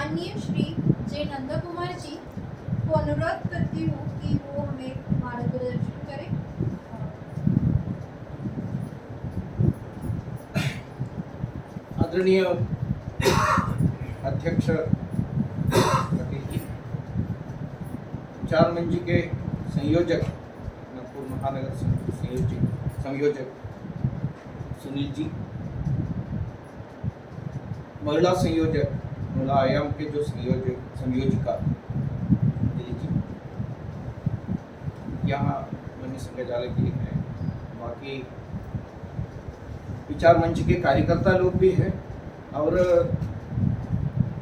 माननीय श्री जे नंद कुमार जी को अनुरोध करती हूँ कि वो हमें मार्गदर्शन करें। आदरणीय अध्यक्ष विचार मंच के संयोजक, नागपुर महानगर संयोजक सुनील जी, महिला संयोजक, महिला आयाम के जो संयोजिका दिल्ली जी, यहाँ मनी संचालक जी हैं, बाकी विचार मंच के कार्यकर्ता लोग भी हैं और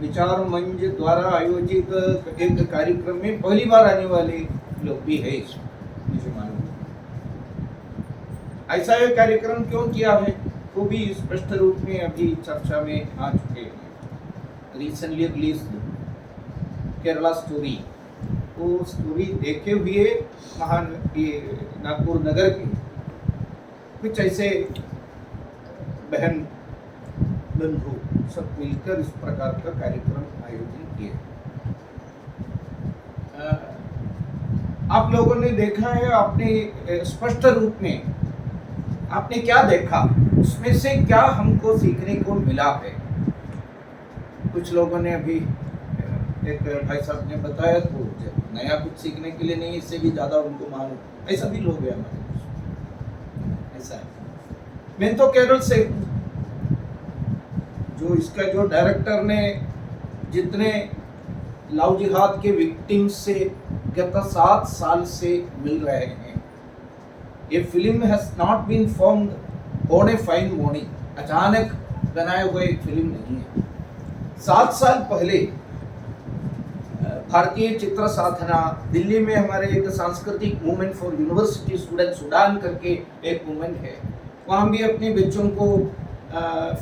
विचार मंच द्वारा आयोजित एक कार्यक्रम में पहली बार आने वाले लोग भी है। इसमें मुझे मालूम है ऐसा एक कार्यक्रम क्यों किया है वो भी स्पष्ट रूप में अभी चर्चा में आ चुके हैं। रिसेंटली रिलीज केरला स्टोरी, वो स्टोरी देखे हुए नागपुर नगर के कुछ ऐसे बहन बंधु सब मिलकर इस प्रकार का कार्यक्रम आयोजन किए। आप लोगों ने देखा है, आपने स्पष्ट रूप में आपने क्या देखा, उसमें से क्या हमको सीखने को मिला है। कुछ लोगों ने अभी एक भाई साहब ने बताया तो नया कुछ सीखने के लिए नहीं, इससे भी ज्यादा उनको मालूम, ऐसा भी लोग हैं हमारे। ऐसा है, मैं तो केरल से, जो इसका जो डायरेक्टर ने जितने लव जिहाद के विक्टिम से गत 7 साल से मिल रहे हैं, ये film has not been formed on a fine morning, अचानक बनाए हुए एक फिल्म नहीं है। 7 साल पहले भारतीय चित्र साधना दिल्ली में हमारे एक सांस्कृतिक movement for university student Sudan करके एक मूवमेंट है, वहाँ भी अपने बच्चों को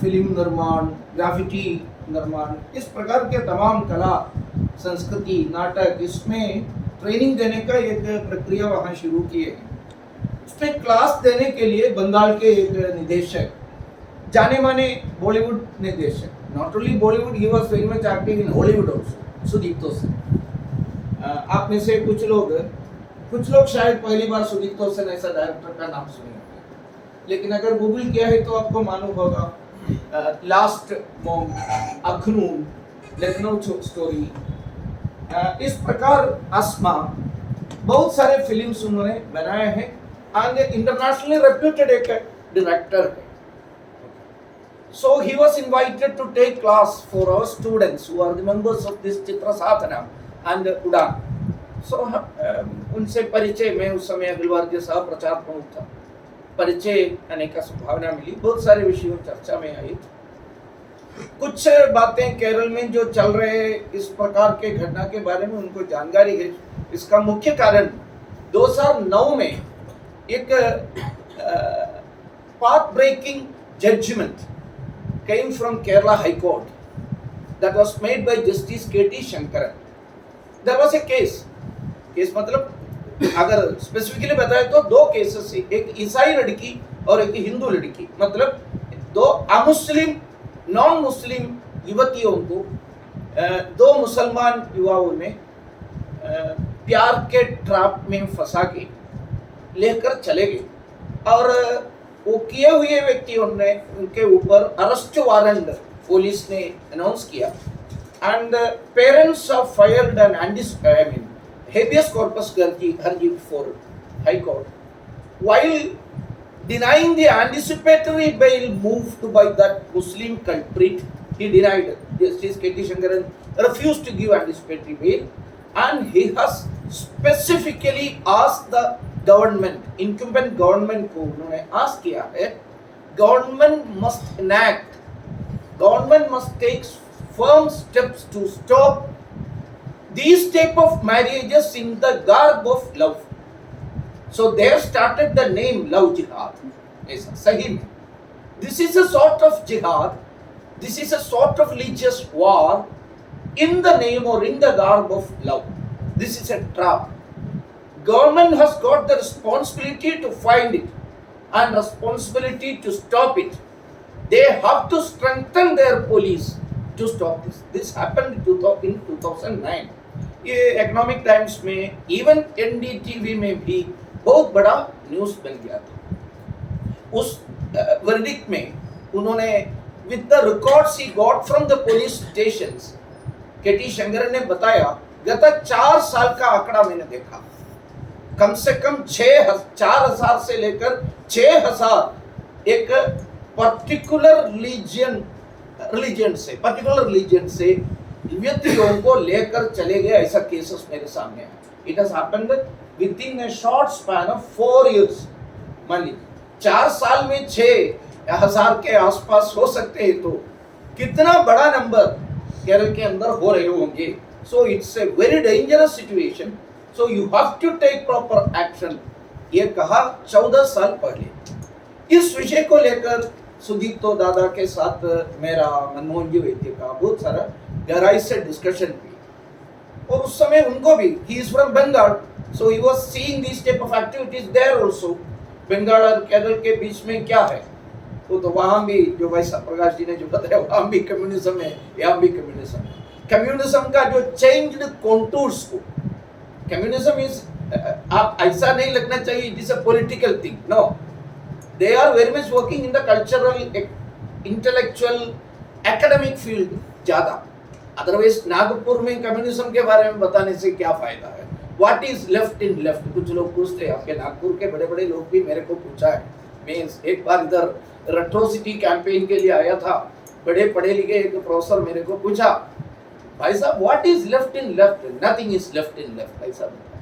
फिल्म निर्माण, ग्राफिटी निर्माण, इस प्रकार के तमाम कला, संस्कृति, नाटक, इसमें ट्रेनिंग देने का एक प्रक्रिया वहाँ शुरू की है। उसमें क्लास देने के लिए बंगाल के एक निदेशक, जाने माने बॉलीवुड निदेशक, not only Bollywood, he was very much active in Hollywood also, Sudipto Sen. आप में से कुछ लोग शायद पहली बार सुदीप्तो सेन ऐसा डायरेक्टर का नाम सुने, लेकिन अगर गूगल किया है तो आपको मालूम होगा। लास्ट मॉम, अखनून, लखनऊ स्टोरी, इस प्रकार आसमा, बहुत सारे फिल्म्स उन्होंने बनाए हैं एंड इंटरनेशनली रेप्यूटेड एक डायरेक्टर है। So he was invited to take class for our students who are the members of this Chitra Sadhana and Udan. So उनसे परिचय, मैं उस समय अग्रवाल के सह प्रचार प्रमुख था, परिचय करने का संभावना मिली, बहुत सारे विषयों चर्चा में आई। कुछ बातें केरल में जो चल रहे इस प्रकार के घटना के बारे में उनको जानकारी है। इसका मुख्य कारण 2009 में एक path breaking judgment came from Kerala High Court that was made by Justice K.T. Shankaran. There was a case मतलब अगर स्पेसिफिकली बताए तो 2 केसेस है, एक ईसाई लड़की और एक हिंदू लड़की, मतलब 2 अमुस्लिम नॉन मुस्लिम युवतियों को 2 मुसलमान युवाओं ने प्यार के ट्रैप में फंसा के लेकर चले गए और वो किए हुए व्यक्तियों ने उनके ऊपर अरेस्ट वारंट पुलिस ने अनाउंस किया and parents of fired an habeas corpus अर्जी for High Court. While denying the anticipatory bail moved by that Muslim culprit, he denied. Justice K.T. Shankaran refused to give anticipatory bail, and he has specifically asked the government, incumbent government को उन्होंने ask किया है, government must enact, government must take firm steps to stop these type of marriages in the garb of love. So they have started the name love jihad. ऐसा सही में this is a sort of jihad, this is a sort of religious war in the name or in the garb of love. This is a trap. Government has got the responsibility to find it and responsibility to stop it. They have to strengthen their police. to stop this. This happened in 2009. ये economic times में, even NDTV में भी बहुत बड़ा news बन गया था। उस वर्डिक्ट में उन्होंने with the records he got from the police stations, केटी शंकरन ने बताया गत 4 साल का आंकड़ा मैंने देखा, कम से कम 4,000 से लेकर 6,000 एक पर्टिकुलर रिलीजन से व्यक्तियों को लेकर चले गए, ऐसा केसेस मेरे सामने है। It has happened with in a short span of 4 years. मान लीजिए 4 साल में 6,000 के आसपास हो सकते हैं, तो कितना बड़ा नंबर केरल के अंदर हो रहे होंगे। So it's a very dangerous situation, so you have to take proper action, ये कहा 14 साल पहले। इस विषय को लेकर सुदीप्तो दादा के साथ मेरा, मनमोहन जी वैद्य का बहुत सारा गहराई से डिस्कशन हुई, और उस समय उनको भी, he is from Bengal, so he was seeing this type of activities there also. Bengal और केरल के बीच में क्या है, तो वहां भी जो भाई प्रकाश जी ने जो बताया, वहां भी कम्युनिज्म है, यहाँ भी कम्युनिज्म है। कम्युनिज्म का जो चेंज्ड कॉन्टूर्स को, कम्युनिज्म इज, आप ऐसा नहीं लगना चाहिए it is a political thing, no, they are very much working in the cultural, intellectual, academic field ज्यादा। अदरवाइज नागपुर में कम्युनिज्म के बारे में बताने से क्या फायदा है। What is left in left, कुछ लोग पूछते हैं, आपके नागपुर के बड़े बड़े लोग भी मेरे को पूछा है। मैं एक बार इधर रेट्रोसिटी कैंपेन के लिए आया था, बड़े पढ़े लिखे एक प्रोफेसर मेरे को पूछा, भाई साहब what is left in left, nothing is left in left, ऐसा बताया।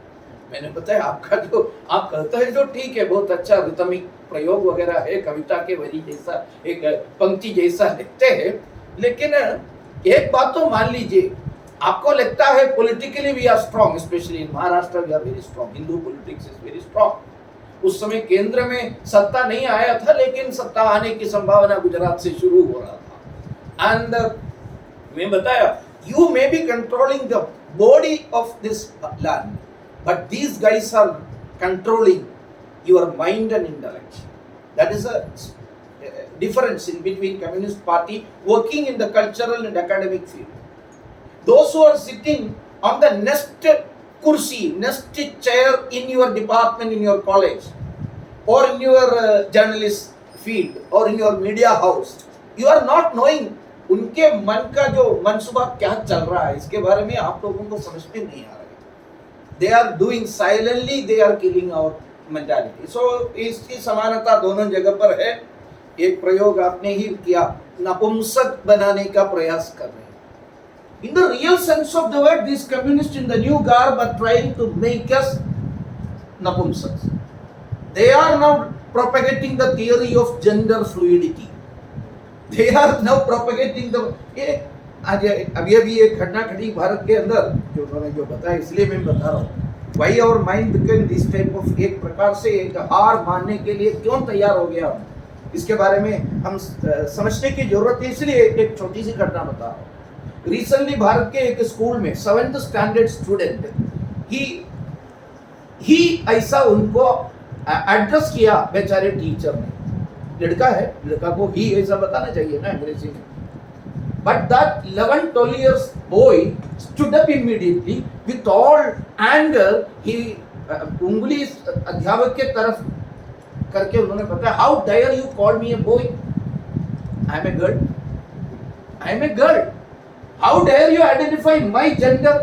मैंने बताया आपका जो आप कहते हैं जो ठीक है, बहुत अच्छा रिथमिक प्रयोग वगैरह है, कविता के वरी जैसा एक पंक्ति जैसा लिखते हैं, लेकिन एक बात तो मान लीजिए, आपको लगता है politically we are strong, specially in Maharashtra we are very strong, Hindu politics is very strong. उस समय केंद्र में सत्ता नहीं आया था, लेकिन सत्ता आने की संभावना गुजरात से शुरू हो रहा था। एंड मैं बताया, you may B controlling the body of this land, but these guys are controlling your mind and intellect. That is a difference in between Communist Party working in the cultural and academic field. Those who are sitting on the next kursi, next chair in your department, in your college, or in your journalist field, or in your media house, you are not knowing उनके मन का जो मनसूबा क्या चल रहा है, इसके बारे में आप लोगों को समझ में नहीं आ रहा है। They are doing silently, they are killing our mentality. So इसकी समानता दोनों जगह पर है। एक प्रयोग आपने ही किया, नपुंसक बनाने का प्रयास कर रहे हैं। In the real sense of the word, these communists in the new garb are trying to make us napumsaks. They are now propagating the theory of gender fluidity. They are now propagating the आज अभी एक घटना घटी भारत के अंदर, जो उन्होंने जो बताया, इसलिए मैं बता रहा हूँ, वाई और mind become this type of, एक प्रकार से एक हार मानने के लिए क्यों तैयार हो गया, इसके बारे में हम समझने की जरूरत है। इसलिए एक छोटी सी घटना बता रहा हूँ। रिसेंटली भारत के एक स्कूल में 7th स्टैंडर्ड स्टूडेंट ही ऐसा उनको एड्रेस किया बेचारे टीचर ने। लड़का है, लड़का को ही ऐसा बताना चाहिए ना अंग्रेजी में। But that 11-12 years boy stood up immediately with all anger. He उंगली अध्यापक के तरफ करके उन्होंने बताया, How dare you call me a boy? I am a girl. I am a girl. How dare you identify my gender?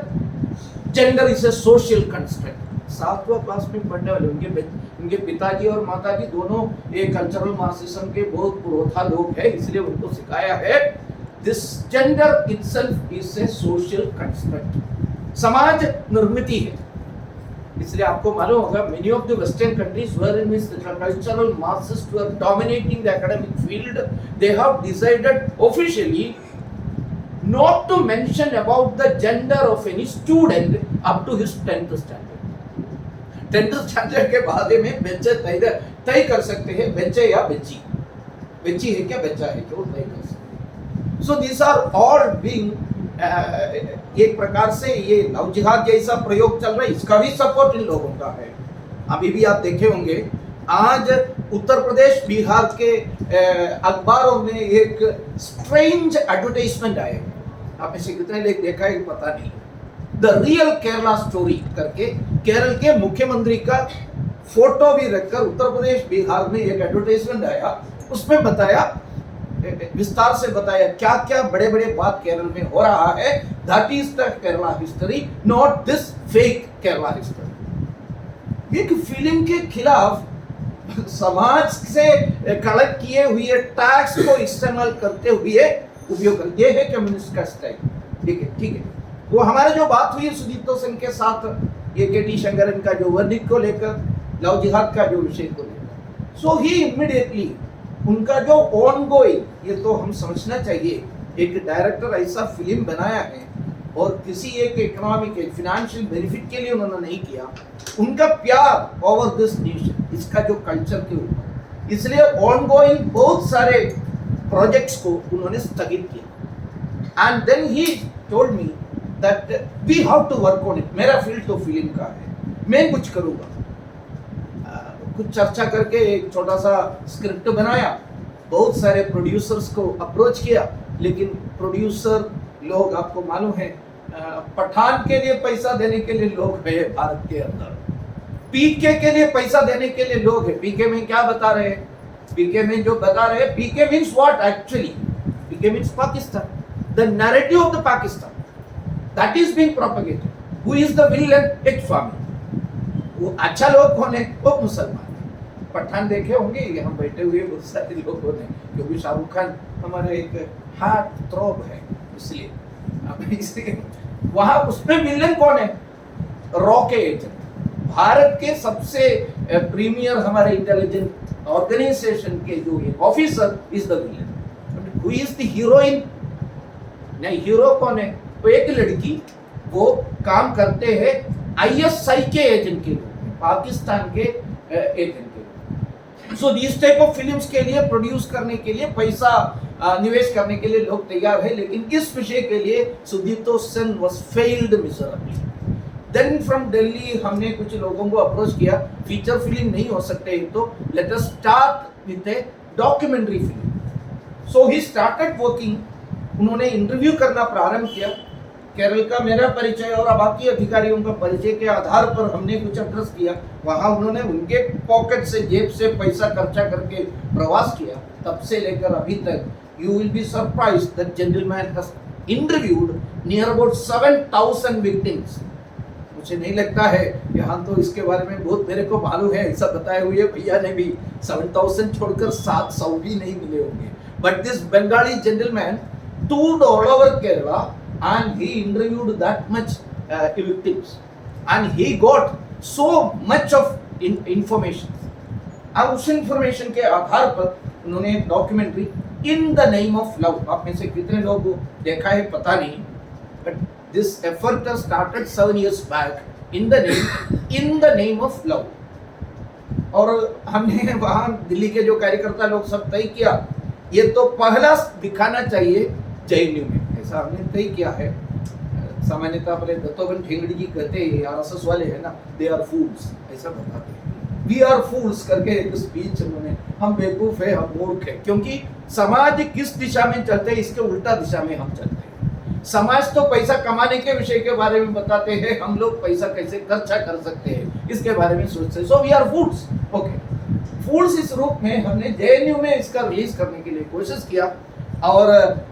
Gender is a social construct. 7वीं class में पढ़ने वाले उनके पिताजी और माताजी दोनों एक कल्चरल मार्क्सिज्म के बहुत पुरोधा लोग हैं, इसलिए उनको सिखाया है This gender itself is a social construct. समाज निर्मिति है। इसलिए आपको मालूम होगा, many of the Western countries wherein the cultural Marxists were dominating the academic field, they have decided officially not to mention about the gender of any student up to his 10th standard. 10th standard के बारे में बच्चे तय कर सकते हैं, बच्चे या बच्ची, बच्ची है क्या बच्चा है, जो तय कर सकते हैं। So these are all being एक प्रकार से ये लव जिहाद जैसा प्रयोग चल रहा है, इसका भी सपोर्ट इन लोगों का है। अभी भी आप देखे होंगे, आज उत्तर प्रदेश बिहार के अखबारों में एक स्ट्रेंज एडवर्टाइजमेंट आए, आप में से कितने लोग देखा है पता नहीं। द रियल केरला स्टोरी करके केरल के मुख्यमंत्री का फोटो भी रखकर उत्तर प्रदेश बिहार में एक एडवर्टाइजमेंट आया, उसमें बताया, विस्तार से बताया क्या क्या बड़े बड़े बात केरल में हो रहा है। That is the Kerala history, not this fake Kerala history. एक फिल्म के खिलाफ समाज से कलेक्ट किए हुए टैक्स को इस्तेमाल करते हुए उपयोग कर, ये है कम्युनिस्ट का स्टाइल। ठीक है, ठीक है। वो हमारे जो बात हुई सुदीप्तो सेन के साथ, ये केटी शंकरन का जो वर्डिक्ट को लेकर, लव जिहाद का जो विषय को लेकर, सो ही इमीडिएटली उनका जो ऑन गोइंग, ये तो हम समझना चाहिए, एक डायरेक्टर ऐसा फिल्म बनाया है और किसी एक इकोनॉमिक फाइनेंशियल बेनिफिट के लिए उन्होंने नहीं किया, उनका प्यार ओवर दिस नेशन, इसका जो कल्चर के ऊपर, इसलिए ऑन गोइंग बहुत सारे प्रोजेक्ट्स को उन्होंने स्थगित किया। And then he told me that we have to work on it. मेरा फील्ड तो फिल्म का है, मैं कुछ करूँगा। कुछ चर्चा करके एक छोटा सा स्क्रिप्ट बनाया, बहुत सारे प्रोड्यूसर्स को अप्रोच किया, लेकिन प्रोड्यूसर लोग आपको मालूम है, पठान के लिए पैसा देने के लिए लोग है भारत के अंदर, पीके के लिए पैसा देने के लिए लोग है। पीके में क्या बता रहे हैं? पीके में जो बता रहे हैं, PK means what actually? PK means Pakistan, the narrative of the Pakistan that is being propagated. Who is the villain? एक स्वामी। वो अच्छा लोग कौन है? वो मुसलमान। पठान देखे होंगे यहाँ बैठे हुए बहुत सारे लोगों ने, क्योंकि शाहरुख खान हमारे एक हार्ट थ्रोब है, इसलिए वहां उसमें विलन कौन है? रॉ के एजेंट, भारत के सबसे प्रीमियर हमारे इंटेलिजेंट ऑर्गेनाइजेशन के जो officer is the villain. Who is the heroine? नहीं, हीरो कौन है? तो एक लड़की, वो काम करते हैं आईएसआई के एजेंट के रूप में, पाकिस्तान के एजेंट के। So this type of films के लिए प्रोड्यूस करने के लिए पैसा निवेश करने के लिए लोग तैयार है, लेकिन इस विषय के लिए Sudipto Sen was failed miserably. Then from Delhi हमने कुछ लोगों को अप्रोच किया, फीचर फिल्म नहीं हो सकते तो let us start with A documentary film. So he started working. उन्होंने इंटरव्यू करना प्रारंभ किया। केरल का मेरा परिचय और बाकी अधिकारियों का परिचय के आधार पर हमने कुछ एड्रेस किया। वहां उन्होंने उनके पॉकेट से, जेब से पैसा खर्चा करके प्रवास किया। तब से लेकर अभी तक you will be surprised that gentleman has interviewed near about 7000 victims. मुझे नहीं लगता है, यहाँ तो इसके बारे में बहुत मेरे को मालूम है, ऐसा बताए हुए भैया ने भी 7000 छोड़कर 700 भी नहीं मिले होंगे। But this Bengali gentleman toured all over Kerala and he interviewed that much victims and he got so much of information। अब उस इंफॉर्मेशन के आधार पर उन्होंने एक documentary in the name of love, आप में से कितने लोग देखा है पता नहीं, but this effort started 7 years back in the name of love. और हमने वहाँ दिल्ली के जो कार्यकर्ता लोग सब तय किया, ये तो पहला दिखाना चाहिए जेएनयू में, ऐसा हमने तय किया है। सामान्यतः अपने दत्तोबन ठेंगड़ी जी कहते हैं, आरएसएस वाले हैं ना, दे आर फूल्स, ऐसा बताते हैं। वी आर फूल्स करके एक स्पीच उन्होंने, हम बेवकूफ है, हम मूर्ख है, क्योंकि समाज किस दिशा में चलते हैं इसके उल्टा दिशा में हम चलते हैं। समाज तो पैसा कमाने के विषय के बारे में बताते हैं, हम लोग पैसा कैसे खर्चा कर सकते हैं इसके बारे में सोचते हैं। So we are fools. Okay, fools इस रूप में हमने जेएनयू में इसका रिलीज करने के लिए कोशिश किया। और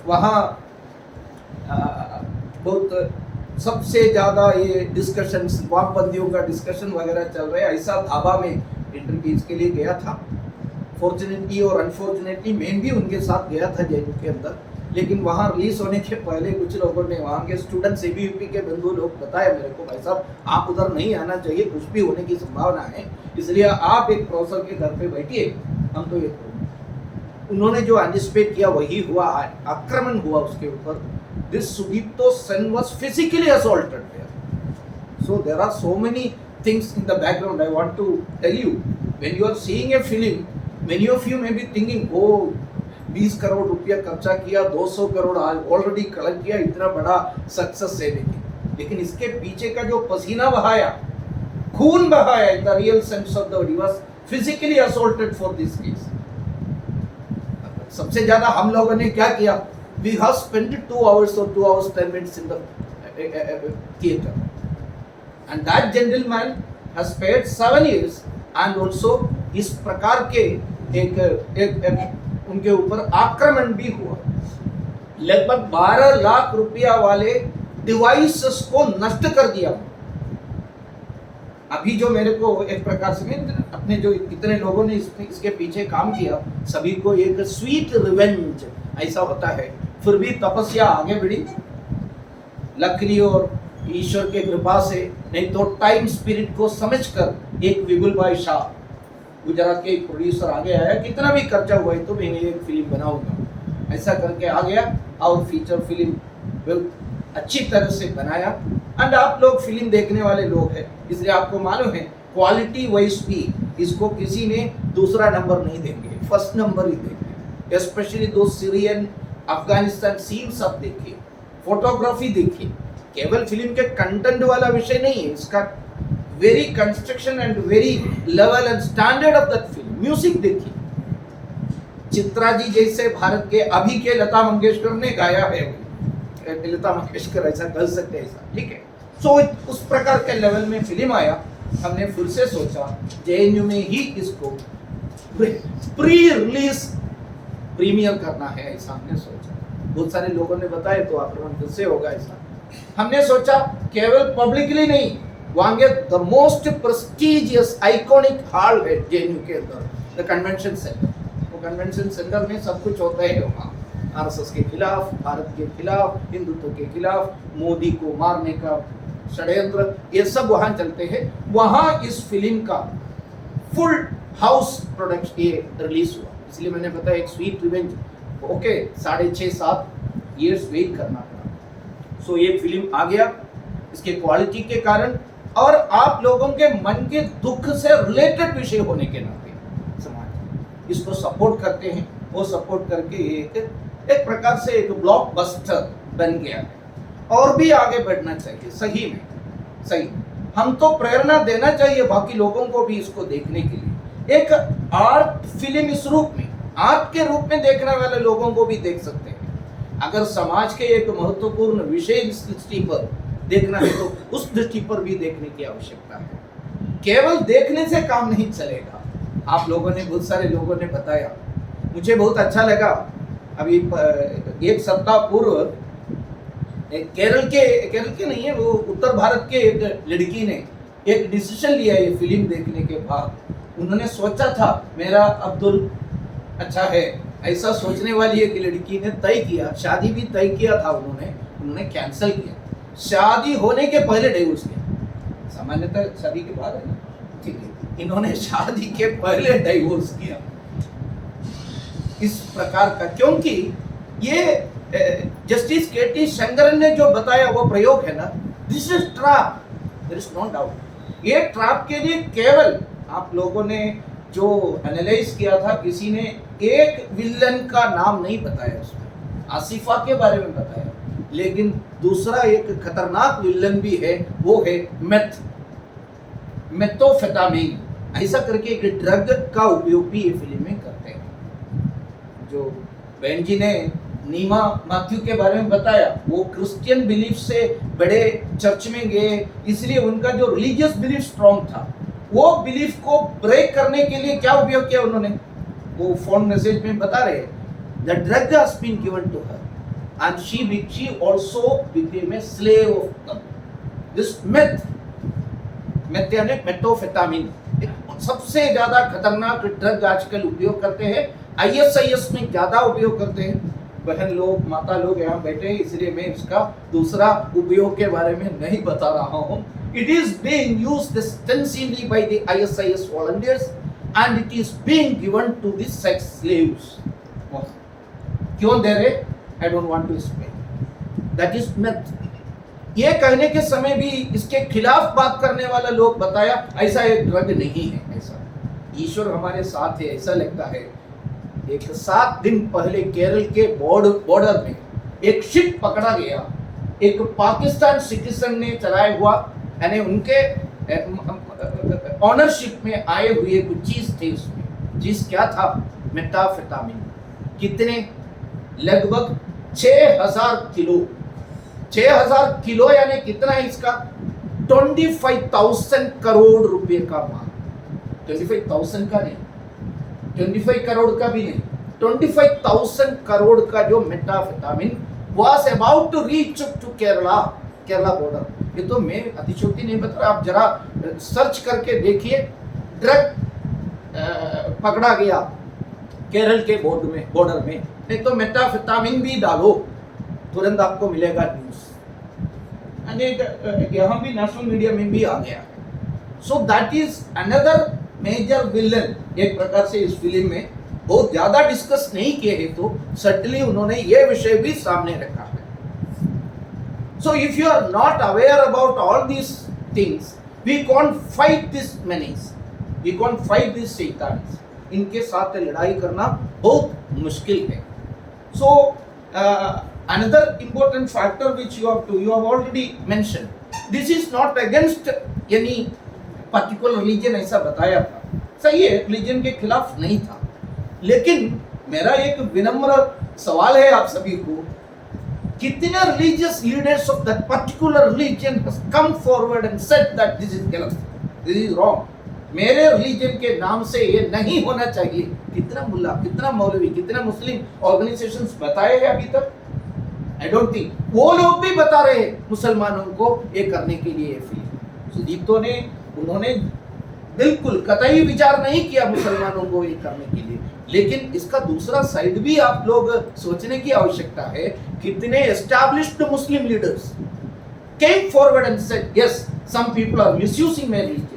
वहाँ बहुत सबसे ज़्यादा ये डिस्कशन, वामपंथियों का डिस्कशन वगैरह चल रहा है, ऐसा धाबा में इंटरव्यू के लिए गया था। फॉर्चुनेटली और अनफॉर्चुनेटली मैं भी उनके साथ गया था जेएनयू के अंदर, लेकिन वहाँ रिलीज होने के पहले कुछ लोगों ने, वहाँ के स्टूडेंट्स, एबीवीपी के बंधु लोग बताया मेरे को, भाई साहब आप उधर नहीं आना चाहिए, कुछ भी होने की संभावना है, इसलिए आप एक प्रोफेसर के घर पे बैठिए, हम तो ये। उन्होंने जो एंटिसिपेट किया वही हुआ, आक्रमण हुआ उसके ऊपर। This Sudipto Sen was physically assaulted there. So there are so many things in the background I want to tell you. When you are seeing a film, many of you may be thinking, oh 20 crore रुपया खर्चा किया, 200 crore already collect किया, इतना बड़ा success है। लेकिन इसके पीछे का जो पसीना बहाया, खून बहाया, in the real sense of the word, he was physically assaulted for this case. सबसे ज्यादा हम लोगों ने क्या किया, we have spent 2 hours or 2 hours 10 minutes in the theater, and that gentleman has paid 7 years, and also इस प्रकार के एक उनके ऊपर आक्रमण भी हुआ। लगभग 12 लाख रुपया वाले डिवाइसेस को नष्ट कर दिया। अभी जो मेरे को एक प्रकार से अपने जो इतने लोगों ने इसके पीछे काम किया, सभी को एक स्वीट रिवेंज ऐसा होता है। फिर भी तपस्या आगे बढ़ी लकड़ी और ईश्वर के कृपा से, नहीं तो टाइम स्पिरिट को समझकर एक विपुल भाई शाह गुजरात के प्रोड्यूसर आगे आया, कितना भी खर्चा हुआ है तो मैं एक फिल्म बनाऊंगा, ऐसा करके आ गया और फीचर फिल्म अच्छी तरह से बनाया। एंड आप लोग फिल्म देखने वाले लोग हैं, इसलिए आपको मालूम है क्वालिटी वाइज भी इसको किसी ने दूसरा नंबर नहीं देंगे, फर्स्ट नंबर ही देंगे। स्पेशली दो सीरियन अफगानिस्तान सीन्स आप देखिए, फोटोग्राफी देखिए, केवल फिल्म के कंटेंट वाला विषय नहीं है इसका, very construction and very level and standard of that film. Music देखिए, चित्रा जी जैसे भारत के अभी के लता मंगेशकर ने गाया है, लता मंगेशकर ऐसा कर सकते हैं ऐसा, ठीक है। सो उस प्रकार के लेवल में फिल्म आया। हमने फिर से सोचा जेएनयू में ही इसको प्री रिलीज प्रीमियर करना है, ऐसा हमने सोचा। बहुत सारे लोगों ने बताया तो आक्रमण फिर से होगा ऐसा। हमने सोचा केवल पब्लिकली नहीं, वहां the most prestigious iconic hall है जेएनयू के अंदर, द कन्वेंशन सेंटर। वो कन्वेंशन सेंटर में सब कुछ होता है वहाँ, आरएसएस के खिलाफ, भारत के खिलाफ, हिंदुत्व के खिलाफ, मोदी को मारने का षड्यंत्र, ये सब वहां चलते हैं। वहां इस फिल्म का फुल हाउस प्रोडक्शन ये रिलीज हुआ, इसलिए मैंने बताया एक sweet revenge. Okay, 6.5-7 years wait करना पड़ा। सो ये फिल्म आ गया इसके क्वालिटी के कारण, और आप लोगों के मन के दुख से रिलेटेड विषय होने के नाते समाज इसको सपोर्ट करते हैं। वो सपोर्ट करके एक प्रकार से एक ब्लॉकबस्टर बन गया है, और भी आगे बढ़ना चाहिए। सही में सही, हम तो प्रेरणा देना चाहिए बाकी लोगों को भी इसको देखने के लिए। एक आर्ट फिल्म इस रूप में, आर्ट के रूप में देखने वाले लोगों को भी देख सकते हैं। अगर समाज के एक महत्वपूर्ण विषय इस दृष्टि पर देखना है तो उस दृष्टि पर भी देखने की आवश्यकता है। केवल देखने से काम नहीं चलेगा। आप लोगों ने, बहुत सारे लोगों ने बताया, मुझे बहुत अच्छा लगा। अभी एक सप्ताह पूर्व केरल के नहीं है, वो उत्तर भारत के एक लड़की ने एक डिसीजन लिया ये फिल्म देखने के बाद। उन्होंने सोचा था मेरा अब्दुल अच्छा है, ऐसा सोचने वाली एक लड़की ने तय किया, शादी भी तय किया था उन्होंने कैंसिल किया। शादी होने के पहले डिवोर्स किया, सामान्यतः शादी के बाद है ना, ठीक है, इन्होंने शादी के पहले डिवोर्स किया इस प्रकार का। क्योंकि ये जस्टिस केटी शंकरन ने जो बताया वो प्रयोग है ना, this is trap, there is no doubt. ये ट्रैप के लिए केवल आप लोगों ने जो एनालाइज किया था, किसी ने एक विलन का नाम नहीं बताया, उसमें आसिफा के बारे में बताया, लेकिन दूसरा एक खतरनाक विलन भी है, वो है मेथोफेटामिन, ऐसा करके एक ड्रग का उपयोग भी ये फिल्म में करते हैं। जो बहन जी ने नीमा मैथ्यू के बारे में बताया, वो क्रिश्चियन बिलीफ से बड़े चर्च में गए, इसलिए उनका जो रिलीजियस बिलीफ स्ट्रॉन्ग था, वो बिलीफ को ब्रेक करने के लिए क्या उपयोग किया उन्होंने, वो फोन मैसेज में बता रहे, the drug has been given to her and she also became a slave of them. This meth यानी मेथोफेटामिन, सबसे ज्यादा खतरनाक ड्रग आजकल उपयोग करते हैं, ISIS में ज्यादा उपयोग करते हैं। बहन लोग, माता लोग यहाँ बैठे हैं, इसलिए मैं इसका दूसरा उपयोग के बारे में नहीं बता रहा हूँ। It is being used extensively by the ISIS volunteers and it is being given to the sex slaves. क्यों दे रहे? I don't want to explain. That is myth. ये कहने के समय भी इसके खिलाफ बात करने वाला लोग बताया ऐसा एक ड्रग नहीं है, ऐसा ईश्वर हमारे साथ है, ऐसा लगता है। एक 7 दिन पहले केरल के बॉर्डर में एक शिप पकड़ा गया, एक पाकिस्तान सिटीजन ने चलाया हुआ, यानी उनके ऑनरशिप में आए हुए कुछ चीज थे, उसमें चीज क्या था, मेथाफेटामिन। कितने, लगभग 6,000 किलो, 6,000 किलो यानी कितना है इसका? 25,000 करोड़ रुपए का माल। 25,000 का नहीं, 25 करोड़ का भी नहीं, 25,000 करोड़ का जो मेटाफेटामिन was about to reach to Kerala border. ये तो मैं अतिशयोक्ति नहीं बता रहा, आप जरा सर्च करके देखिए, ड्रग पकड़ा गया केरल के बॉर्डर में, नहीं तो मेटाफेटामिन भी डालो, तुरंत आपको मिलेगा न्यूज। यहाँ भी नेशनल मीडिया में भी आ गया। So that is another major villain. एक प्रकार से इस फिल्म में बहुत ज्यादा डिस्कस नहीं किए हैं, तो सटली उन्होंने ये विषय भी सामने रखा है। So if you are not aware about all these things, we can't fight this menace, we can't fight this शैतान्स। इनके साथ लड़ाई करना बहुत मुश्किल है। सो another important factor which you have already mentioned, this is not against any particular religion, ऐसा बताया था, सही है, रिलीजन के खिलाफ नहीं था, लेकिन मेरा एक विनम्र सवाल है आप सभी को, कितने religious leaders of that particular religion has come forward and said that this is गलत, this is wrong, मेरे रिलीजन के नाम से ये नहीं होना चाहिए? कितना मुल्ला, कितना मौलवी, कितना मुस्लिम ऑर्गेनाइजेशंस बताए हैं अभी तक? आई डोंट थिंक वो लोग भी बता रहे हैं मुसलमानों को ये करने के लिए। सुदीप्तो ने, उन्होंने बिल्कुल कतई विचार नहीं किया मुसलमानों को ये करने के लिए, लेकिन इसका दूसरा साइड भी आप लोग सोचने की आवश्यकता है। कितने established Muslim leaders came forward and said yes, some people are misusing my religion.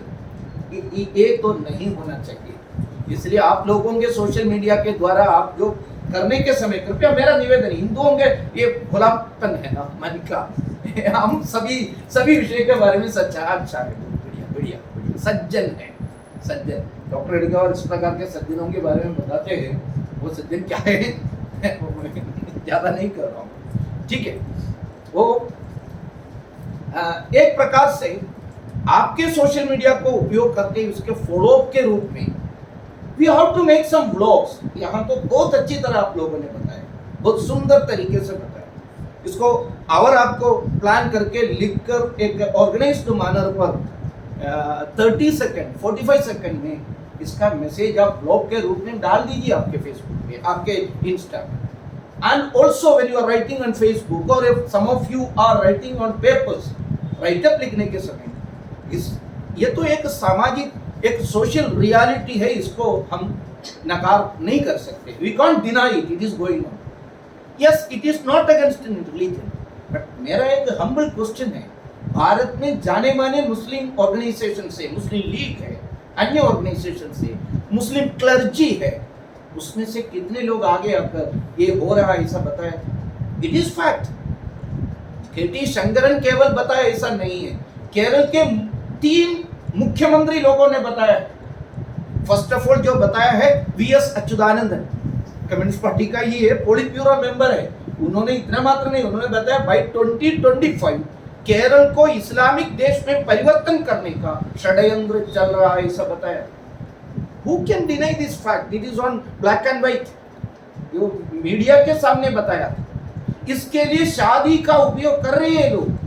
ये तो नहीं होना चाहिए। इसलिए आप लोगों के सोशल मीडिया के द्वारा आप जो करने के समय, कृपया मेरा निवेदन, हिंदुओं के ये खुलापन है ना मन का, हम सभी विषय के बारे में सच्चा अच्छा है, बढ़िया सज्जन है, सज्जन। डॉक्टर एडगर इस प्रकार के सज्जनों के बारे में बताते हैं, वो सज्जन क्या है ज्यादा नहीं कर रहा हूँ, ठीक है। वो एक प्रकार से आपके सोशल मीडिया को उपयोग करके उसके फॉलोअप के रूप में we have to make some vlogs। यहाँ तो बहुत अच्छी तरह आप लोगों ने बताया, बहुत सुंदर तरीके से बताया इसको, और आपको प्लान करके लिखकर एक ऑर्गेनाइज्ड मैनर पर 30 सेकंड 45 सेकंड में इसका मैसेज आप ब्लॉग के रूप में डाल दीजिए आपके फेसबुक पे, आपके इंस्टा पे। And also when you are writing on Facebook, और if some of you are writing on papers, writeup लिखने के समय ये तो एक सामाजिक, एक सोशल रियलिटी है, इसको हम नकार नहीं कर सकते। We can't deny it, it is going on. Yes, it is not against religion, but मेरा एक हम्बल क्वेश्चन है, भारत में जाने माने मुस्लिम ऑर्गेनाइजेशन से, मुस्लिम लीग है, अन्य ऑर्गेनाइजेशन से, मुस्लिम क्लर्जी है, उसमें से कितने लोग आगे आकर ये हो रहा है ऐसा बताया? It is fact. KT Shankaran केवल बताया ऐसा नहीं है, केरल के 3 मुख्यमंत्री लोगों ने बताया। फर्स्ट ऑफ ऑल जो बताया है वीएस अच्युतानंदन, कम्युनिस्ट पार्टी का ही है, पोलिट ब्यूरो मेंबर है, उन्होंने इतना मात्र नहीं, उन्होंने बताया बाय 2025 केरल को इस्लामिक देश में परिवर्तन करने का षड्यंत्र चल रहा है, ऐसा बताया। Who can deny this fact? It is on black and white, जो मीडिया के सामने बताया था। इसके लिए शादी का उपयोग कर रहे हैं लोग,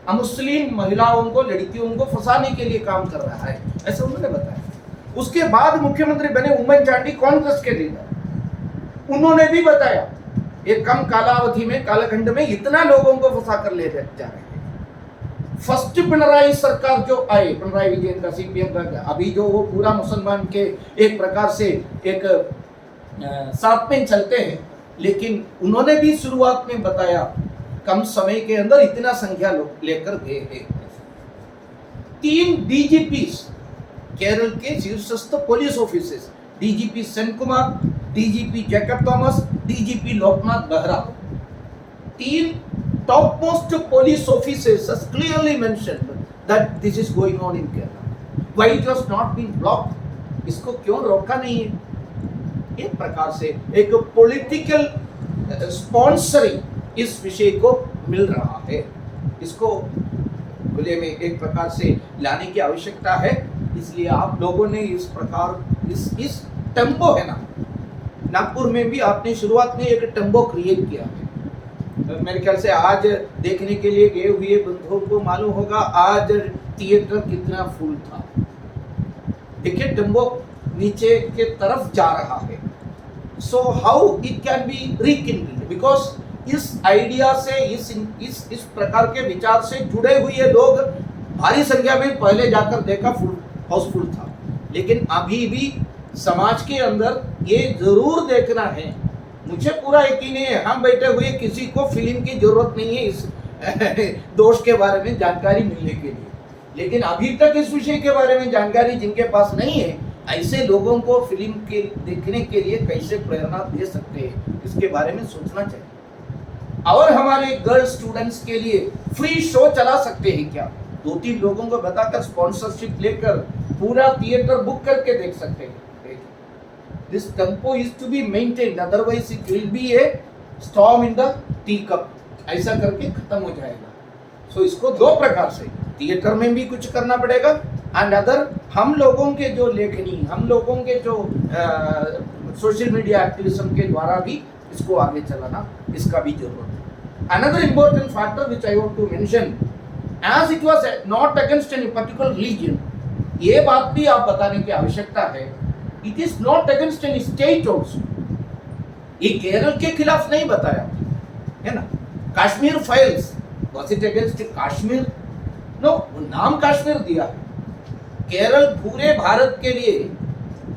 मुस्लिम महिलाओं को, लड़कियों को फंसाने के लिए काम कर रहा है, ऐसा उन्होंने बताया। उसके बाद मुख्यमंत्री बने उमन चांडी, कांग्रेस के लीडर, उन्होंने भी बताया एक कम कालावधि में, कालखंड में इतना लोगों को फंसा कर ले जा रहे हैं। फर्स्ट पिनराई सरकार जो आए, पिनराई विजयन का, सीपीएम का, अभी जो वो पूरा मुसलमान के एक प्रकार से एक साथ में चलते हैं, लेकिन उन्होंने भी शुरुआत में बताया कम समय के अंदर इतना संख्या लोग लेकर गए हैं। 3 डीजीपीस केरल के शीर्षस्थ police officers, DGP Sen Kumar, DGP Jacob Thomas, DGP Loknath Behera, 3 top most police officers has clearly mentioned that this is going on in Kerala. Why it was not been blocked? इसको क्यों रोका नहीं है? एक प्रकार से एक पॉलिटिकल स्पॉन्सरिंग इस विषय को मिल रहा है, इसको खुले में एक प्रकार से लाने की आवश्यकता है। इसलिए आप लोगों ने इस प्रकार इस टेम्पो है ना, नागपुर में भी आपने शुरुआत में एक टेम्पो क्रिएट किया है, मेरे ख्याल से आज देखने के लिए गए हुए बंधुओं को मालूम होगा आज थिएटर कितना फुल था। देखिए टेम्पो नीचे के तरफ जा रहा है। So how it can be rekindled, because इस आइडिया से इस प्रकार के विचार से जुड़े हुए लोग भारी संख्या में पहले जाकर देखा फुल हाउसफुल था, लेकिन अभी भी समाज के अंदर ये जरूर देखना है। मुझे पूरा यकीन है हम बैठे हुए किसी को फिल्म की जरूरत नहीं है इस दोष के बारे में जानकारी मिलने के लिए, लेकिन अभी तक इस विषय के बारे में जानकारी जिनके पास नहीं है, ऐसे लोगों को फिल्म के देखने के लिए कैसे प्रेरणा दे सकते हैं, इसके बारे में सोचना चाहिए। और हमारे गर्ल स्टूडेंट्स के लिए फ्री शो चला सकते हैं क्या? 2-3 लोगों को बताकर स्पॉन्सरशिप लेकर पूरा थिएटर बुक करके देख सकते हैं। This tempo is to be maintained, otherwise it will be a storm in the teacup, ऐसा करके खत्म हो जाएगा। सो इसको 2 प्रकार से थिएटर में भी कुछ करना पड़ेगा, एंड अदर हम लोगों के जो लेखनी, हम लोगों के जो सोशल मीडिया एक्टिविज्म के द्वारा भी इसको आगे चलाना, इसका भी जरूरत है। Another important factor which I want to mention, as it was not against any particular religion, ये बात भी आप बताने की आवश्यकता है, it is not against any state also। ये केरल के खिलाफ नहीं बताया है ना। Kashmir Files, was it against Kashmir? No, वो नाम कश्मीर दिया है। केरल पूरे भारत के लिए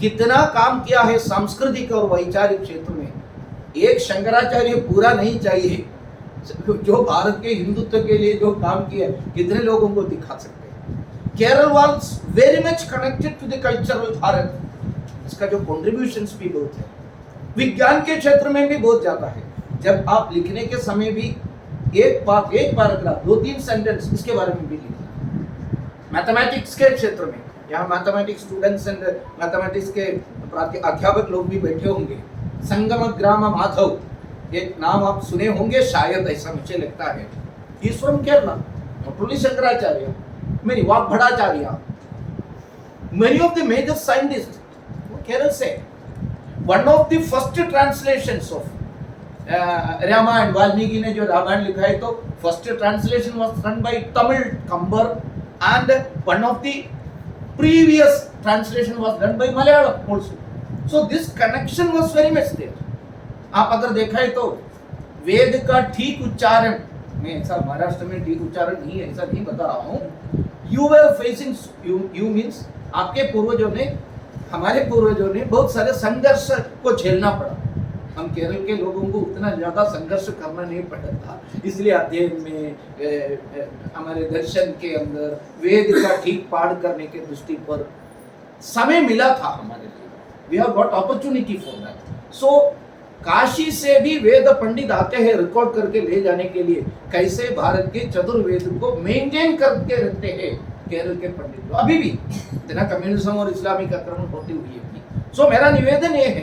कितना काम किया है सांस्कृतिक और वैचारिक क्षेत्र में, एक शंकराचार्य पूरा नहीं चाहिए जो भारत के हिंदुत्व के लिए जो काम किया, कितने लोगों को दिखा सकते हैं। Kerala was very much connected to the cultural Bharat, इसका जो कॉन्ट्रीब्यूशंस भी बहुत है, विज्ञान के क्षेत्र में भी बहुत ज्यादा है। जब आप लिखने के समय भी एक पैराग्राफ 2-3 सेंटेंस इसके बारे में भी लिखना। मैथमेटिक्स के क्षेत्र में, यहाँ मैथमेटिक्स स्टूडेंट्स एंड मैथमेटिक्स के अध्यापक लोग भी बैठे होंगे। संगम ग्राम माधव, एक नाम आप सुने होंगे शायद, ऐसा मुझे लगता है। He is from Kerala, not only Shankaracharya, मेरी Vagbhatacharya, many of the major scientists Kerala से। One of the first translations of Ramayan, Valmiki ने जो रामायण लिखा है, तो first translation was done by Tamil Kambar, and one of the previous translation was done by Malayalam also. So this connection was very much there. आप अगर देखा है तो वेद का ठीक उच्चारण, मैं ऐसा महाराष्ट्र में ठीक उच्चारण नहीं है ऐसा नहीं बता रहा हूँ, you were facing, you means आपके पूर्वजों ने, हमारे पूर्वजों ने बहुत सारे संघर्ष को झेलना पड़ा। हम केरल के लोगों को उतना ज्यादा संघर्ष करना नहीं पड़ा था, इसलिए अध्ययन में, हमारे दर्शन के अंदर वेद का ठीक पाठ करने के दृष्टि पर समय मिला था हमारे लिए। We have got opportunity for that. So Kashi से भी वेद पंडित आते हैं रिकॉर्ड करके ले जाने के लिए, कैसे भारत के चतुर्वेद को मेंटेन करके रखते हैं केरल के पंडित लोग अभी भी, इतना कम्युनिज्म और इस्लामिक आक्रमण होती हुई है। सो मेरा निवेदन ये है,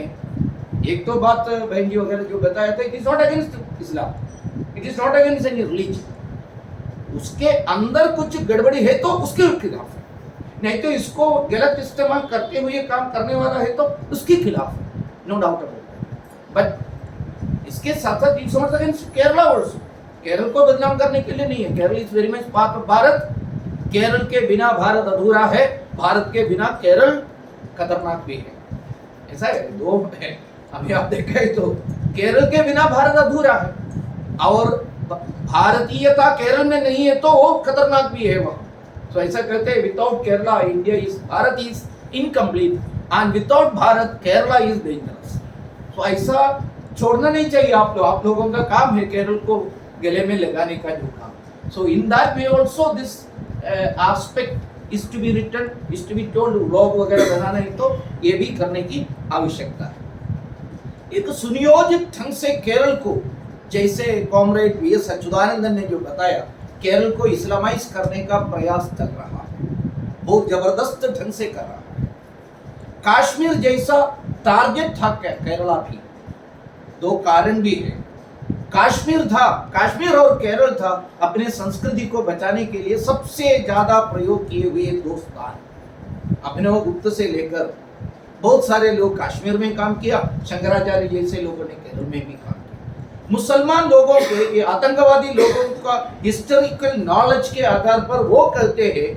एक तो बात बहन जी वगैरह जो बताया था, it is not against Islam, it is not against any religion, उसके अंदर कुछ गड़बड़ी है तो उसके खिलाफ है, नहीं तो इसको गलत इस्तेमाल करते हुए काम करने वाला है तो उसके खिलाफ है, no doubt about that. But इसके साथ साथ it's not against Kerala also, Kerala को बदनाम करने के लिए नहीं है। Kerala is very much part of Bharat, Kerala के बिना भारत अधूरा है, भारत के बिना केरल खतरनाक भी है, ऐसा है, 2 है। अभी आप देखें तो केरल के बिना भारत अधूरा है, और भारतीयता केरल में नहीं है तो वो खतरनाक भी है वहाँ। तो ऐसा कहते हैं, without Kerala India is, Bharat is incomplete, and without Bharat Kerala is dangerous. तो ऐसा छोड़ना नहीं चाहिए आप लोगों का काम है केरल को गले में लगाने का जो काम। So in that way also this aspect is to be written, is to be told. Vlog वगैरह बनाना है तो ये भी करने की आवश्यकता है। एक सुनियोजित ढंग से केरल को, जैसे कॉमरेड वी.एस. अच्युतानंदन ने जो बताया, केरल को इस्लामाइज करने का प्रयास चल रहा है, बहुत जबरदस्त ढंग से कर रहा है। कश्मीर जैसा टारगेट था केरला भी, 2 कारण भी है। कश्मीर और केरल था अपने संस्कृति को बचाने के लिए सबसे ज्यादा प्रयोग किए हुए 2 स्थान। अभिनव गुप्त से लेकर बहुत सारे लोग कश्मीर में काम किया, शंकराचार्य जैसे लोगों ने केरल में भी काम किया। मुसलमान लोगों के, ये आतंकवादी लोगों का हिस्टोरिकल नॉलेज के आधार पर वो कहते हैं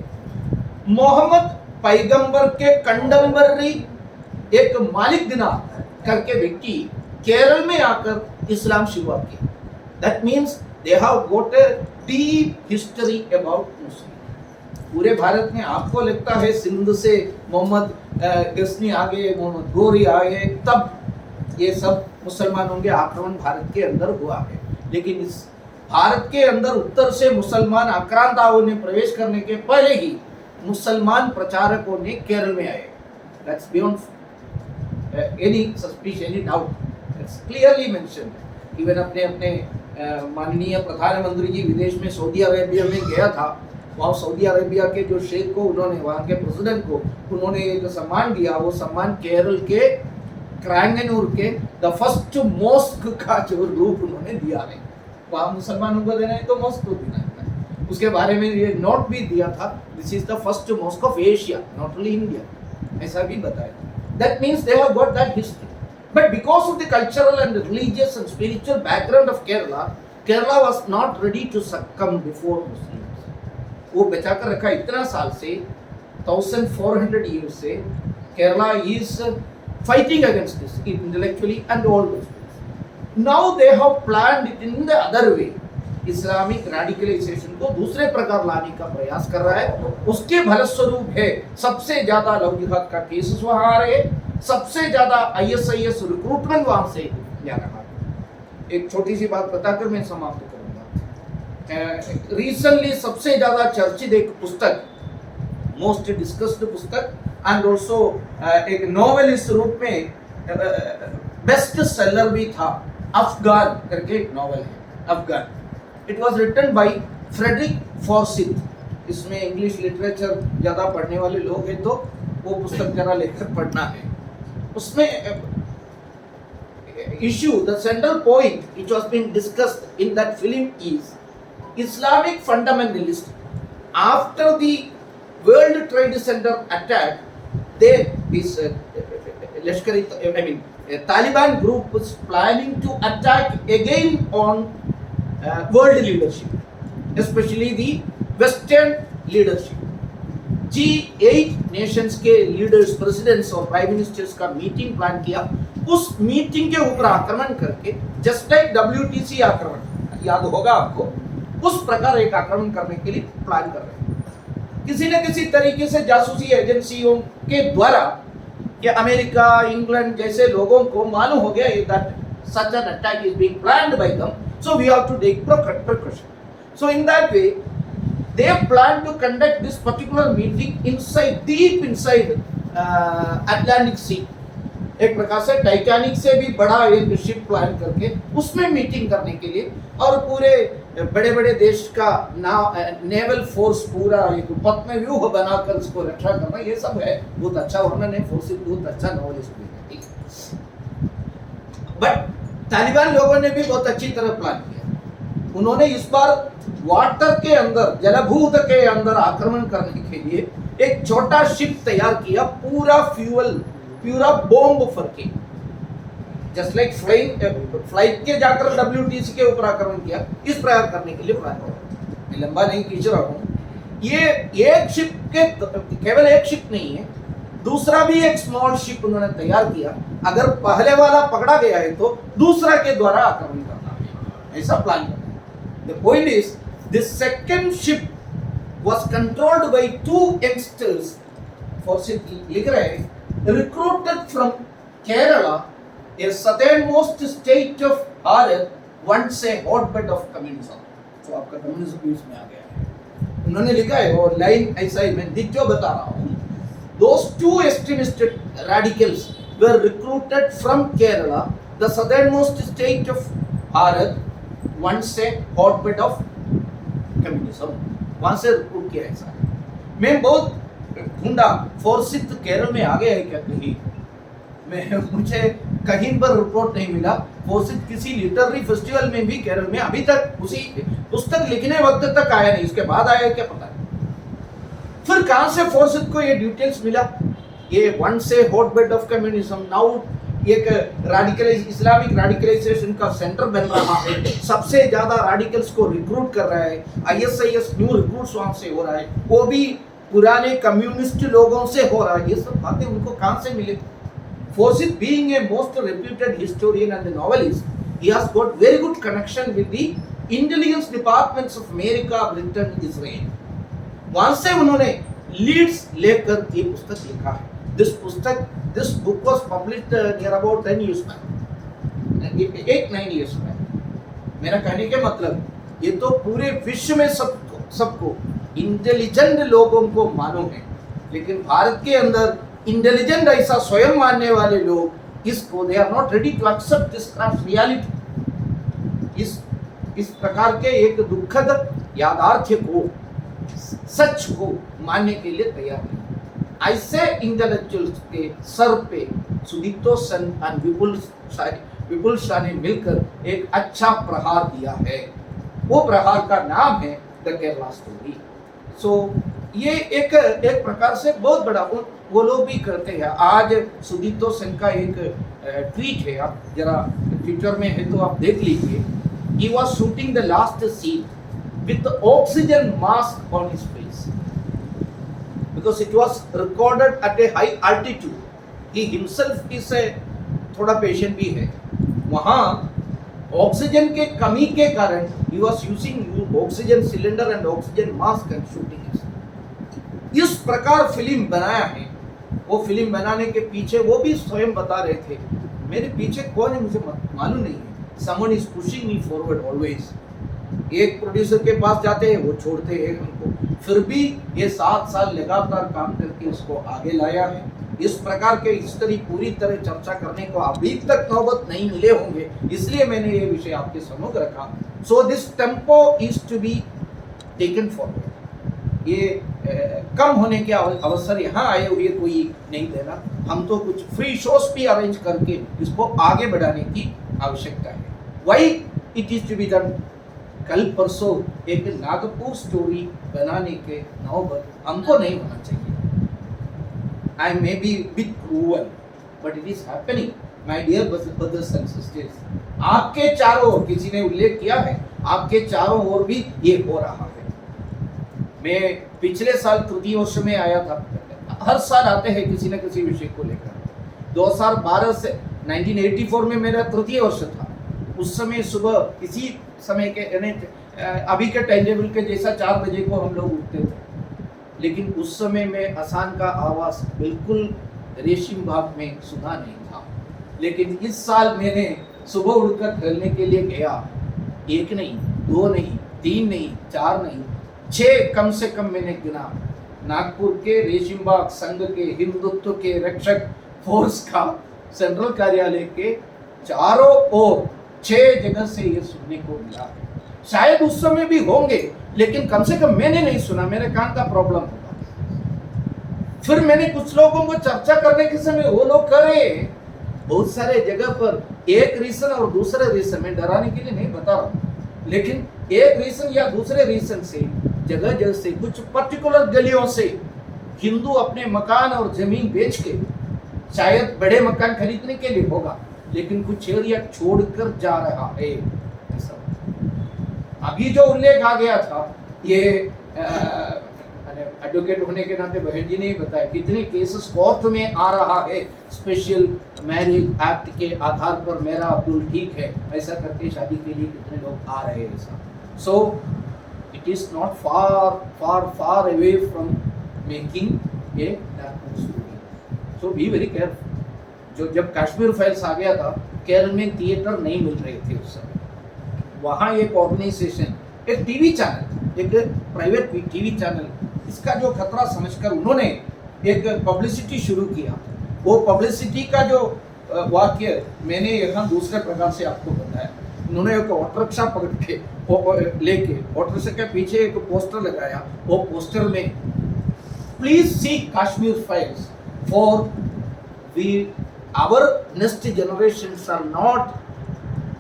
मोहम्मद पैगंबर के कंडम्बरी एक मालिक दिनार करके व्यक्ति केरल में आकर इस्लाम शुरुआत की। That means they have got a deep history about Muslim. पूरे भारत में आपको लगता है सिंध से मोहम्मद गजनी आ गए, मोहम्मद गोरी आ गए, तब ये सब मुसलमानों के आक्रमण भारत के अंदर हुआ है। लेकिन इस भारत के अंदर उत्तर से मुसलमान आक्रांताओं ने प्रवेश करने के पहले ही मुसलमान प्रचारकों ने केरल में आए। That's beyond any suspicion, any doubt. It's clearly mentioned. Even अपने माननीय प्रधानमंत्री जी विदेश में सऊदी अरेबिया में गया था, वहाँ सऊदी अरेबिया के जो शेख को उन्होंने, वहाँ के प्रेसिडेंट को उन्होंने एक सम्मान दिया। वो सम्मान केरल के क्रांगनूर के द फर्स्ट मॉस्क का जो रूप उन्होंने दिया है। वहाँ मुसलमानों को देना है तो मॉस्क को देना है। उसके बारे में ये नोट भी दिया था, this is the first mosque of Asia, not only India, ऐसा भी बताया। That means they have got that history. But because of the cultural and religious and spiritual background of Kerala, Kerala was not ready to succumb before Muslims. वो बचा कर रखा इतना साल से, 1400 years से Kerala is fighting against this intellectually and all those things. Now they have planned it in the other way. Islamic radicalization को दूसरे प्रकार लाने का प्रयास कर रहा है। उसके फलस्वरूप है सबसे ज्यादा लव जिहाद का केसेस वहां आ रहे हैं, सबसे ज्यादा ISIS रिक्रूटमेंट वहां से जा रहा है। एक छोटी सी बात बताकर मैं समाप्त करूंगा। रिसेंटली सबसे ज्यादा चर्चित एक पुस्तक, मोस्ट डिस्कस्ड पुस्तक एंड ऑल्सो एक नॉवेल इस रूप में बेस्ट सेलर भी था, अफगान करके एक नॉवेल है, Afghan. It was written by Frederick Forsyth. इसमें इंग्लिश लिटरेचर ज़्यादा पढ़ने वाले लोग हैं तो वो पुस्तक जरा लेकर पढ़ना है। उसमें issue, the central point which was being discussed in that film is Islamic fundamentalist after the world trade centre attack, they this Lashkar, I mean Taliban group was planning to attack again on world leadership, especially the Western leadership. G8 nations के leaders, presidents और prime ministers का meeting plan किया। उस meeting के ऊपर आक्रमण करके, just like WTC आक्रमण याद होगा आपको, उस प्रकार एक आक्रमण करने के लिए प्लान कर रहे हैं। किसी न किसी तरीके से जासूसी एजेंसियों के द्वारा कि अमेरिका, इंग्लैंड जैसे लोगों को मालूम हो गया that such an attack is being planned by them, so we have to take precaution. So in that way, they plan to conduct this particular meeting inside, deep inside Atlantic Sea. एक प्रकार से Titanic से भी बड़ा एक ship plan करके उसमें meeting करने के लिए, और पूरे बड़े बड़े देश का नेवल फोर्स पूरा एक पथ में व्यूह बनाकर उसको रक्षा करना, ये सब है। बहुत अच्छा वर्णन है, फोर्स बहुत अच्छा नॉलेज भी है। बट तालिबान लोगों ने भी बहुत अच्छी तरह प्लान किया। उन्होंने इस बार वाटर के अंदर, जलभूत के अंदर आक्रमण करने के लिए एक छोटा शिप तैयार किया, पूरा पूरा बॉम्ब फरके, जस्ट लाइक फ्लाइट के जाकर WTC के ऊपर आक्रमण किया, इस प्रकार करने के लिए प्लान किया। मैं लंबा नहीं खींच रहा हूँ। ये एक शिप के, केवल एक शिप नहीं है, दूसरा भी एक स्मॉल शिप उन्होंने तैयार किया। अगर पहले वाला पकड़ा गया है तो दूसरा के द्वारा आक्रमण करना है, ऐसा प्लान करना। The point is this second ship was controlled by 2 youngsters, लिख रहे हैं, recruited from Kerala, a southernmost state of Bharat, once a hotbed of communism. तो आपका कम्युनिज्म भी इसमें आ गया है। उन्होंने लिखा है, और लाइन ऐसा ही मैं जो बता रहा हूँ, those 2 extremist radicals were recruited from Kerala, the southernmost state of Bharat, once a hotbed of communism. वहाँ से रिक्रूट किया ऐसा। मैं बहुत ढूंढा, फोर्सिथ केरल में आ गया है क्या कहीं, मुझे कहीं पर रिपोर्ट नहीं मिला। फोर्सिथ किसी लिटरेरी फेस्टिवल में भी केरल में अभी तक उसी पुस्तक लिखने वक्त तक आया नहीं, इसके बाद आया क्या पता नहीं। फिर कहां से फोर्सिथ को ये डिटेल्स मिला? ये वन से हॉटबेड ऑफ कम्युनिज्म, नाउ एक इस्लामिक रेडिकलाइजेशन का सेंटर बन रहा है, सबसे ज्यादा रेडिकल्स को रिक्रूट कर रहा है, आईएसआईएस न्यू रिक्रूट्स वहां से हो रहा है, वो भी पुराने कम्युनिस्ट लोगों से हो रहा है। ये सब बातें उनको कहां से मिले? Fawcett being a most reputed historian and a novelist, he has got very good connection with the intelligence departments of America, Britain, Israel. वहां से उन्होंने लीड्स लेकर ये पुस्तक लिखा है। This book was published near about 10 years back, 8-9 years back. मेरा कहने के मतलब ये तो पूरे विश्व में सबको इंटेलिजेंट लोगों को मालूम है, लेकिन भारत के अंदर इंटेलिजेंट ऐसा स्वयं मानने वाले लोग इसको they are not ready to accept this reality. इस प्रकार के एक दुखद याथार्थ्य को, सच को मानने के लिए तैयार नहीं। ऐसे इंटेलेक्चुअल्स के सर पे सुदीप्तो सेन और विपुल शाह ने मिलकर एक अच्छा प्रहार दिया है। वो प्रहार का नाम है द केरला स्टोरी। सो ये एक प्रकार से बहुत बड़ा वो लोग भी करते हैं। आज सुदीप्तो सेन का एक ट्वीट है, आप जरा ट्विटर में है तो आप देख लीजिए। He was shooting the last scene with the oxygen mask on his face because it was recorded at a high altitude. He himself is a थोड़ा पेशेंट भी है। वहाँ ऑक्सीजन के कमी के कारण he was using oxygen cylinder and oxygen mask and shooting it. इस प्रकार फिल्म बनाया है। वो फिल्म बनाने के पीछे वो भी स्वयं बता रहे थे, मेरे पीछे कौन है मुझे मालूम नहीं है। Someone is pushing me forward always. एक प्रोड्यूसर के पास जाते हैं, वो छोड़ते हैं हमको, फिर भी ये 7 साल लगातार काम करके उसको आगे लाया है। इस प्रकार के हिस्ट्री पूरी तरह चर्चा करने को अभी तक नौबत नहीं मिले होंगे, इसलिए मैंने ये विषय आपके सम्मुख रखा। So this tempo is to be taken forward. ये कम होने के अवसर यहाँ आए हुए कोई नहीं देना, हम तो कुछ फ्री शोज भी अरेंज करके इसको आगे बढ़ाने की आवश्यकता है। Why it is to be done? कल परसों एक नागपुर स्टोरी बनाने के नौबत हमको नहीं होना चाहिए। I may be bit cruel but it is happening my dear brothers and sisters. आपके चारों ओर, किसी ने उल्लेख किया है, आपके चारों ओर भी ये हो रहा है। मैं पिछले साल तृतीय वर्ष में आया था, हर साल आते हैं किसी न किसी विषय को लेकर। 2012 से 1984 में मेरा तृतीय वर्ष था। उस समय सुबह इसी समय के अभी के टाइम टेबल के जैसा 4 बजे को हम लोग उठते थे, लेकिन उस समय में असान का आवाज बिल्कुल रेशिम बाग में सुना नहीं था। लेकिन इस साल मैंने सुबह उठकर खेलने के लिए गया, 1 नहीं, 2 नहीं, 3 नहीं, 4 नहीं, 6 कम से कम मैंने गिना। नागपुर के रेशिमबाग संघ के हिंदुत्व के रक्षक फोर्स का सेंट्रल कार्यालय के चारों ओर 6 जगह से ये सुनने को मिला। शायद उस समय भी होंगे, लेकिन कम से कम मैंने नहीं सुना, मेरे कान का प्रॉब्लम होगा। फिर मैंने कुछ लोगों को चर्चा करने के समय वो लोग करे बहुत सारे जगह पर एक रीजन और दूसरे रीजन, में डराने के लिए नहीं बता रहा हूँ, लेकिन एक रीजन या दूसरे रीजन से जगह जगह से कुछ पर्टिकुलर गलियों से हिंदू अपने मकान और जमीन बेच के, शायद बड़े मकान खरीदने के लिए होगा, लेकिन कुछ एरिया छोड़कर जा रहा है। अभी जो उल्लेख आ गया था, ये एडवोकेट होने के नाते बहन जी ने बताया कितने केसेस कोर्ट में आ रहा है, स्पेशल मैरिज एक्ट के आधार पर मेरा अब्दुल ठीक है ऐसा करके शादी के लिए कितने लोग आ रहे हैं ऐसा। So it is not far away from making a story. So be very careful. जो जब कश्मीर फाइल्स आ गया था, केरल में थिएटर नहीं मिल रहे थे उस समय, वहाँ एक ऑर्गेनाइजेशन, एक टीवी चैनल, एक प्राइवेट टीवी चैनल, इसका जो खतरा समझकर उन्होंने एक पब्लिसिटी शुरू किया। वो पब्लिसिटी का जो वाक्य मैंने यहाँ दूसरे प्रकार से आपको बताया। उन्होंने एक ऑटो रिक्शा पकड़ के लेके ऑटो रिक्शा के पीछे एक पोस्टर लगाया। वो पोस्टर में please see Kashmir files for our next generation shall not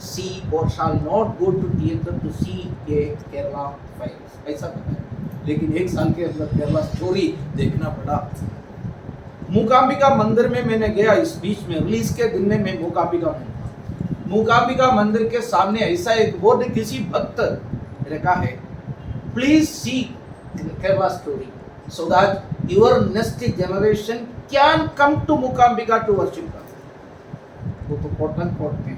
see or shall not go to theater to see a Kerala files, ऐसा बताया। लेकिन 1 साल के अंदर केरला स्टोरी देखना पड़ा। मूकांबिका मंदिर में मैंने गया, इस बीच में रिलीज के दिन में मैं मूकांबिका में था। मूकांबिका मंदिर के सामने ऐसा एक बोर्ड किसी भक्त रखा है, please see Kerala story so that your next generation can come to Mookambika to worship God. वो तो कोटन कोट में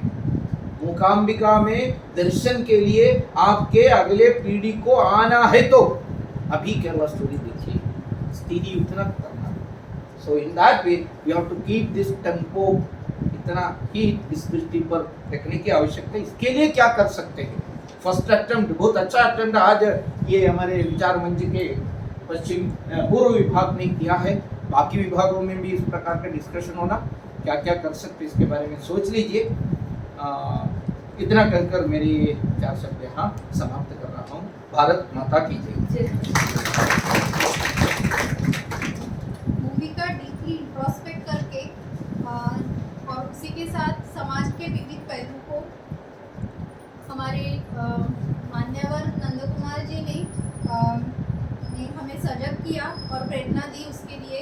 मूकांबिका में दर्शन के लिए आपके अगले पीढ़ी को आना है तो अभी केरला स्टोरी देखिए, स्थिति उतना करना। So in that way we have to keep this tempo, इतना हीट इस दृष्टि पर रखने की आवश्यकता है। इसके लिए क्या कर सकते हैं? फर्स्ट अटेम्प्ट, बहुत अच्छा अटेम्प्ट आज ये हमारे विचार मंच के पश्चिम पूर्व विभाग ने किया है। बाकी विभागों में भी इस प्रकार का डिस्कशन होना, क्या क्या कर सकते इसके बारे में सोच लीजिए। इतना कहकर मेरी 4 शब्द यहाँ समाप्त कर रहा हूँ। भारत माता की जय। मूवी का डीपली इंट्रोस्पेक्ट करके और उसी के साथ समाज के विविध पहलू को हमारे मान्यवर नंद कुमार जी ने हमें सजग किया और प्रेरणा दी, उसके लिए